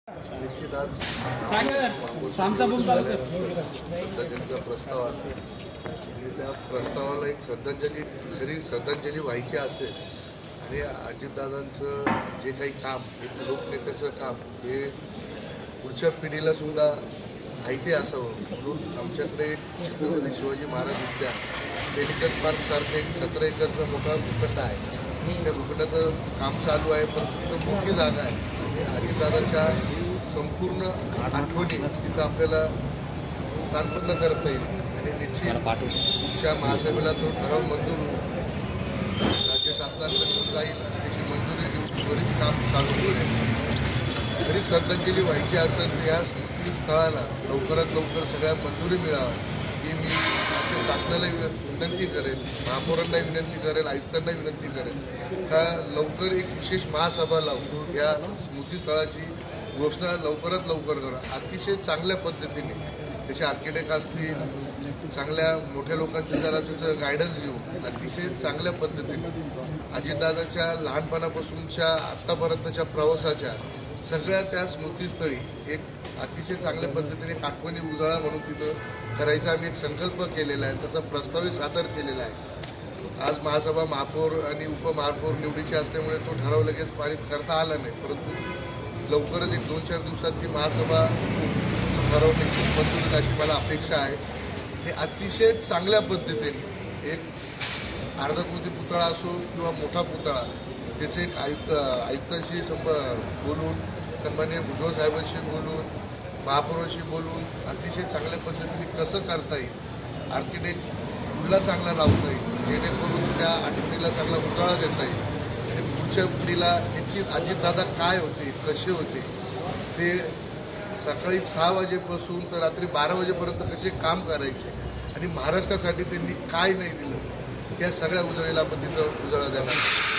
निश्चितच पद्धतीचा प्रस्ताव आहे आणि त्या प्रस्तावाला एक श्रद्धांजली व्हायची असेल आणि अजितदादांचं जे काही काम एक लोकनेत्याचं काम हे पुढच्या पिढीला सुद्धा माहिती असावं म्हणून आमच्याकडे छत्रपती शिवाजी महाराज उद्यान मेडिकल पार्कसारखं एक 17 एकरचा मोठा भूखंड आहे. त्या भूखंडाचं काम चालू आहे, पण तिथं मोठी जागा आहे आणि अजितदादाच्या संपूर्ण आठवणी तिथं आपल्याला स्थानपन्न करता येईल आणि निश्चित तुमच्या महासभेला तो ठराव मंजूर होईल, राज्य शासनाकडे घेऊन जाईल, त्याची मंजुरी घेऊन त्वरित काम चालू होईल. जरी श्रद्धांजली व्हायची असेल तर या स्मृतीस्थळाला लवकरात लवकर सगळ्या मंजुरी मिळावी ही मी राज्य शासनाला विनंती करेल, महापौरांना विनंती करेल, आयुक्तांना विनंती करेल का लवकर एक विशेष महासभा लावून या स्मृतीस्थळाची घोषणा लवकरात लवकर करा. अतिशय चांगल्या पद्धतीने त्याचे आर्किटेक्ट असतील, चांगल्या मोठ्या लोकांचं जरा त्याचं गायडन्स घेऊन अतिशय चांगल्या पद्धतीने अजितदादाच्या लहानपणापासूनच्या आत्तापर्यंतच्या प्रवासाच्या सगळ्या त्या स्मृतीस्थळी एक अतिशय चांगल्या पद्धतीने आठवणी उजाळा म्हणून तिथं करायचा आम्ही एक संकल्प केलेला आहे, तसा प्रस्तावही सादर केलेला आहे. आज महासभा महापौर आणि उपमहापौर निवडीची असल्यामुळे तो ठराव लगेच पारित करता आला नाही, परंतु लवकरच एक 2-4 दिवसात ती महासभा ठराव निश्चित मंजूर होईल अशी मला अपेक्षा आहे. हे अतिशय चांगल्या पद्धतीने एक अर्धकृती पुतळा असो किंवा मोठा पुतळा त्याचे एक आयुक्तांशी बोलून, सन्माननीय भुजबळ साहेबांशी बोलून, महापौरांशी बोलून अतिशय चांगल्या पद्धतीने कसं करता येईल, आर्किटेक्ट कुठला चांगला लावता येईल जेणेकरून त्या आठवणीला चांगला उजाळा देता येईल आणि पुढच्या पिढीला निश्चित अजितदादा काय होते, कसे होते, ते सकाळी 6 वाजेपासून तर रात्री 12 वाजेपर्यंत कसे काम करायचे आणि महाराष्ट्रासाठी त्यांनी काय नाही दिलं, या सगळ्या उजळीला आपण तिथं उजाळा देणार.